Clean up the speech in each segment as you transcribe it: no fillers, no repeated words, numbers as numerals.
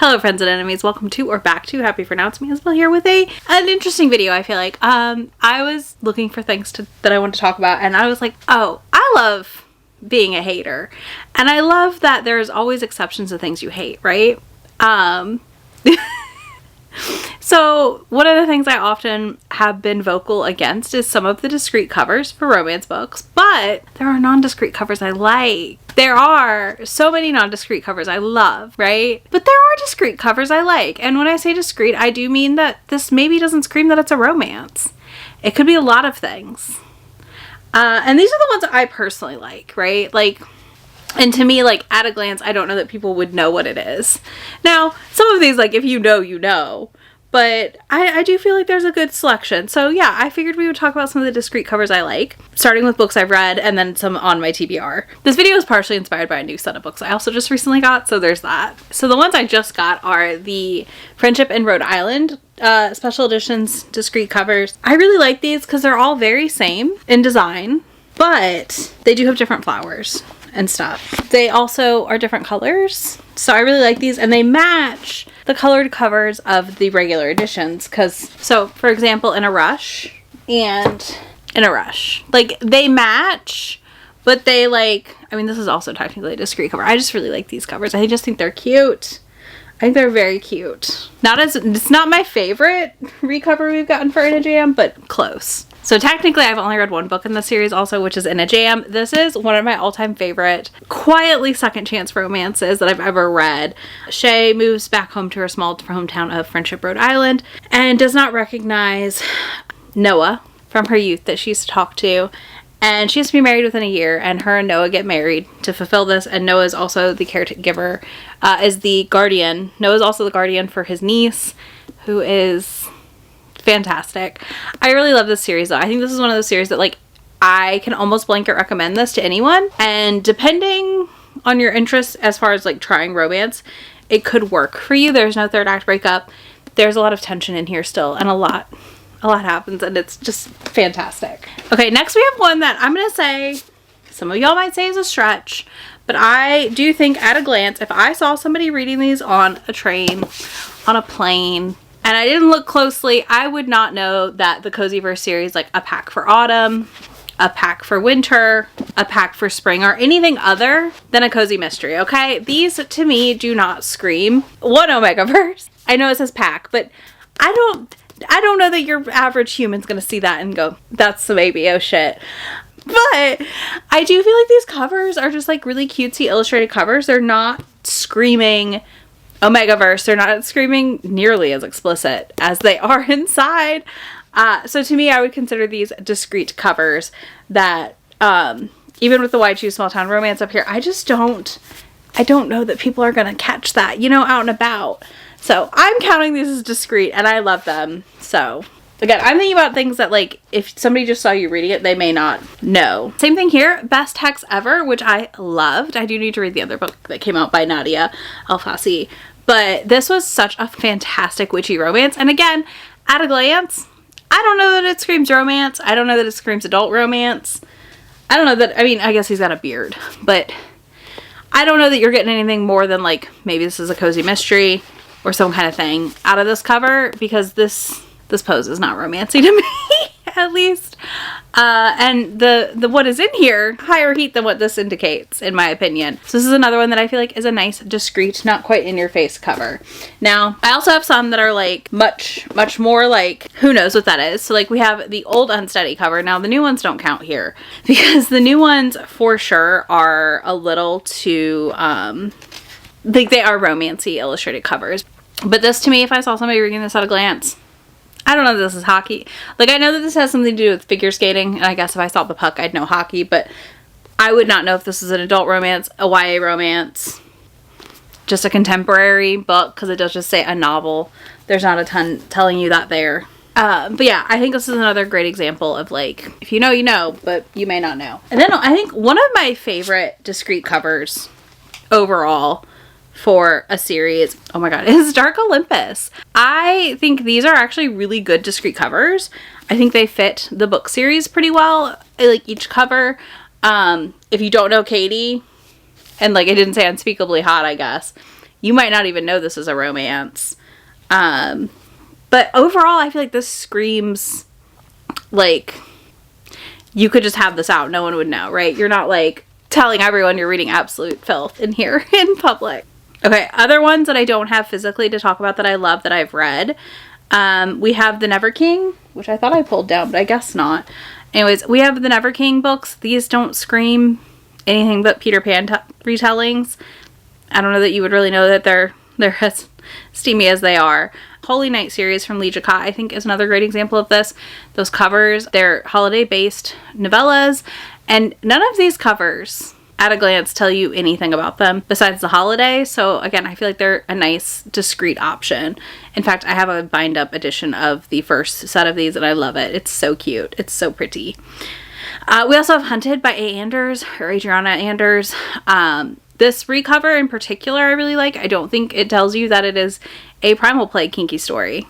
Hello friends and enemies, welcome to or back to Happy for Now. It's me Isabel here with an interesting video. I feel like I was looking for things that I want to talk about, and I was like, oh, I love being a hater, and I love that there's always exceptions to things you hate, right? So one of the things I often have been vocal against is some of the discreet covers for romance books, but there are non-discreet covers I like. There are so many non-discreet covers I love, right? But there are discreet covers I like. And when I say discreet, I do mean that this maybe doesn't scream that it's a romance. It could be a lot of things. And these are the ones that I personally like, right? Like, and to me, like, at a glance, I don't know that people would know what it is. Now, some of these, like, if you know, you know. But I do feel like there's a good selection. So yeah, I figured we would talk about some of the discreet covers I like, starting with books I've read and then some on my TBR. This video is partially inspired by a new set of books I also just recently got, so there's that. So the ones I just got are the Friendship in Rhode Island special editions discreet covers. I really like these because they're all very same in design, but they do have different flowers and stuff. They also are different colors, so I really like these, and they match the colored covers of the regular editions. So for example, in a Rush and in a Rush, like, they match, but they, like, I mean, this is also technically a discreet cover. I just really like these covers. I just think they're cute. I think they're very cute. It's not my favorite recover we've gotten for In a Jam, but close. So technically I've only read one book in the series also, which is In a Jam. This is one of my all-time favorite, quietly second chance romances that I've ever read. Shay moves back home to her small hometown of Friendship, Rhode Island, and does not recognize Noah from her youth that she used to talk to. And she has to be married within a year, and her and Noah get married to fulfill this. And Noah is also the caregiver, is the guardian. Noah's also the guardian for his niece, who is fantastic. I really love this series though. I think this is one of those series that, like, I can almost blanket recommend this to anyone, and depending on your interest as far as, like, trying romance, it could work for you. There's no third act breakup. There's a lot of tension in here still, and a lot happens, and it's just fantastic. Okay, next we have one that I'm gonna say some of y'all might say is a stretch, but I do think at a glance, if I saw somebody reading these on a train, on a plane, and I didn't look closely, I would not know that the Cozyverse series, like A Pack for Autumn, A Pack for Winter, A Pack for Spring, or anything other than a cozy mystery, okay? These, to me, do not scream one Omegaverse. I know it says pack, but I don't know that your average human's gonna see that and go, that's the baby, oh shit. But I do feel like these covers are just, like, really cutesy illustrated covers. They're not screaming Omegaverse. They're not screaming nearly as explicit as they are inside. So to me, I would consider these discreet covers that, even with the Wide Shoe Small Town Romance up here, I don't know that people are gonna catch that, you know, out and about. So I'm counting these as discreet, and I love them. So again, I'm thinking about things that, like, if somebody just saw you reading it, they may not know. Same thing here, Best Hex Ever, which I loved. I do need to read the other book that came out by Nadia Alfasi. But this was such a fantastic witchy romance. And again, at a glance, I don't know that it screams romance. I don't know that it screams adult romance. I don't know that, I mean, I guess he's got a beard, but I don't know that you're getting anything more than, like, maybe this is a cozy mystery or some kind of thing out of this cover, because this pose is not romancy to me, at least. And the what is in here, higher heat than what this indicates, in my opinion. So this is another one that I feel like is a nice, discreet, not quite in your face cover. Now, I also have some that are, like, much more, like, who knows what that is. So, like, we have the old Unsteady cover. Now, the new ones don't count here, because the new ones for sure are a little too, like, they are romancy illustrated covers. But this, to me, if I saw somebody reading this at a glance, I don't know that this is hockey. Like, I know that this has something to do with figure skating, and I guess if I saw the puck, I'd know hockey, but I would not know if this is an adult romance, a YA romance, just a contemporary book, because it does just say a novel. There's not a ton telling you that there. But yeah, I think this is another great example of, like, if you know, you know, but you may not know. And then I think one of my favorite discreet covers overall for a series, oh my god, is Dark Olympus. I think these are actually really good discreet covers. I think they fit the book series pretty well. I like each cover. If you don't know Katie, and, like, it didn't say Unspeakably Hot, I guess, you might not even know this is a romance. But overall, I feel like this screams like you could just have this out. No one would know, right? You're not like telling everyone you're reading absolute filth in here in public. Okay, other ones that I don't have physically to talk about that I love that I've read. We have The Never King, which I thought I pulled down, but I guess not. Anyways, we have the Never King books. These don't scream anything but Peter Pan retellings. I don't know that you would really know that they're as steamy as they are. Holy Night series from Lee Jacquat, I think, is another great example of this. Those covers, they're holiday-based novellas, and none of these covers at a glance tell you anything about them besides the holiday. So again, I feel like they're a nice discreet option. In fact, I have a bind up edition of the first set of these and I love it. It's so cute. It's so pretty. We also have Hunted by A. Anders, or Adriana Anders. This recover in particular I really like. I don't think it tells you that it is a Primal Plague kinky story.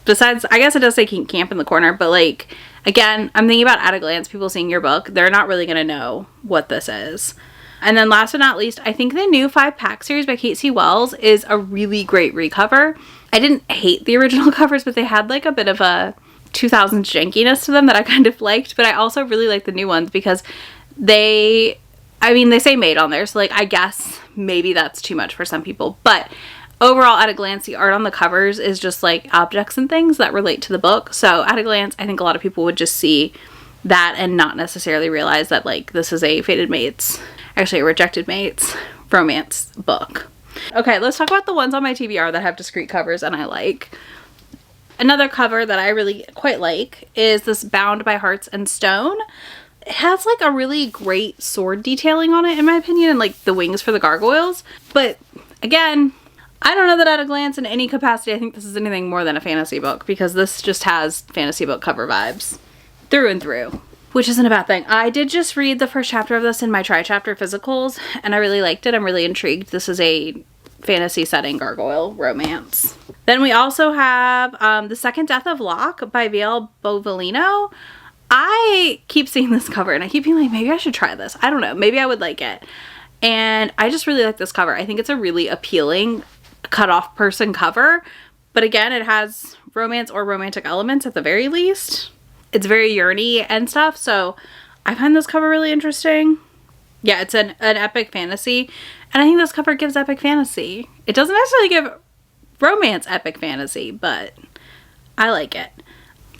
Besides, I guess it does say Kink Camp in the corner, but like, again, I'm thinking about at a glance, people seeing your book, they're not really going to know what this is. And then last but not least, I think the new 5-pack series by Kate C. Wells is a really great recover. I didn't hate the original covers, but they had like a bit of a 2000s jankiness to them that I kind of liked. But I also really like the new ones because they say made on there. So like, I guess maybe that's too much for some people. But overall, at a glance, the art on the covers is just like objects and things that relate to the book. So at a glance, I think a lot of people would just see that and not necessarily realize that like this is a a Rejected Mates romance book. Okay, let's talk about the ones on my TBR that have discreet covers and I like. Another cover that I really quite like is this Bound by Hearts and Stone. It has like a really great sword detailing on it in my opinion, and like the wings for the gargoyles. But again, I don't know that at a glance in any capacity I think this is anything more than a fantasy book, because this just has fantasy book cover vibes through and through, which isn't a bad thing. I did just read the first chapter of this in my tri-chapter physicals and I really liked it. I'm really intrigued. This is a fantasy setting gargoyle romance. Then we also have The Second Death of Locke by V.L. Bovalino. I keep seeing this cover and I keep being like, maybe I should try this. I don't know. Maybe I would like it. And I just really like this cover. I think it's a really appealing cut-off person cover. But again, it has romance or romantic elements at the very least. It's very yearny and stuff, so I find this cover really interesting. Yeah, it's an epic fantasy, and I think this cover gives epic fantasy. It doesn't necessarily give romance epic fantasy, but I like it.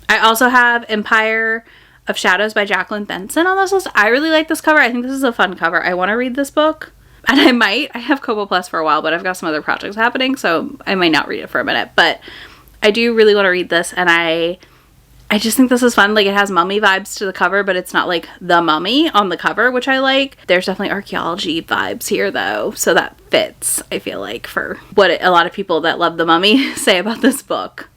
I also have Empire of Shadows by Jacqueline Benson on this list. I really like this cover. I think this is a fun cover. I want to read this book, and I have Kobo Plus for a while, but I've got some other projects happening, so I might not read it for a minute, but I do really want to read this, and I just think this is fun. Like, it has mummy vibes to the cover, but it's not like the mummy on the cover, which I like. There's definitely archaeology vibes here though, so that fits, I feel like, for what a lot of people that love the mummy say about this book.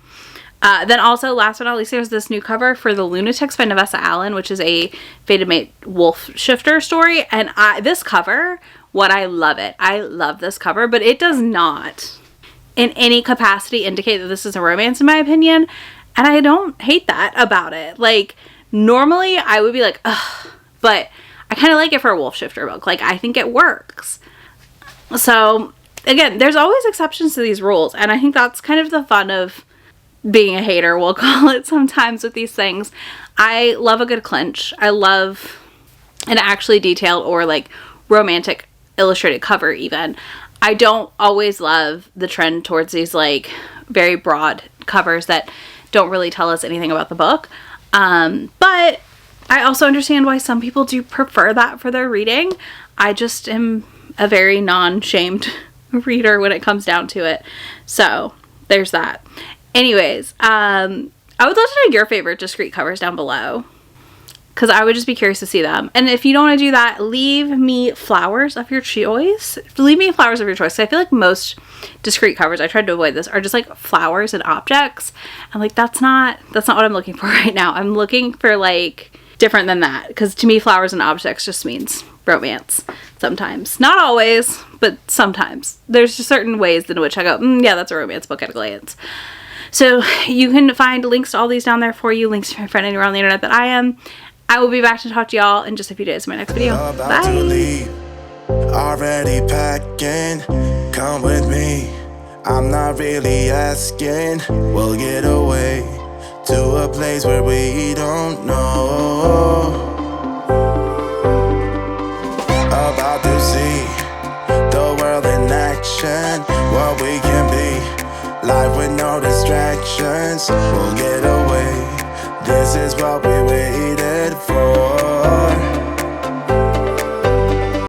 Then also, last but not least, there's this new cover for The Lunatics by Nevessa Allen, which is a Fated Mate wolf shifter story. And this cover, I love it. I love this cover, but it does not in any capacity indicate that this is a romance in my opinion. And I don't hate that about it. Like, normally I would be like, ugh, but I kind of like it for a wolf shifter book. Like, I think it works. So, again, there's always exceptions to these rules. And I think that's kind of the fun of being a hater, we'll call it sometimes, with these things. I love a good clinch. I love an actually detailed or, like, romantic illustrated cover even. I don't always love the trend towards these, like, very broad covers that don't really tell us anything about the book. But I also understand why some people do prefer that for their reading. I just am a very non-shamed reader when it comes down to it. So there's that. Anyways, I would love to know your favorite discreet covers down below, because I would just be curious to see them. And if you don't want to do that, leave me flowers of your choice. Leave me flowers of your choice. I feel like most discreet covers, I tried to avoid this, are just like flowers and objects. And like, that's not what I'm looking for right now. I'm looking for like different than that, because to me, flowers and objects just means romance sometimes. Not always, but sometimes. There's just certain ways in which I go, yeah, that's a romance book at a glance. So you can find links to all these down there for you, links to my friend anywhere on the internet that I am. I will be back to talk to y'all in just a few days in my next video. Bye! Come with me, I'm not really asking. We'll get away to a place where we don't know. About to see the world in action, what we can be, life with no distractions. We'll get away, this is what we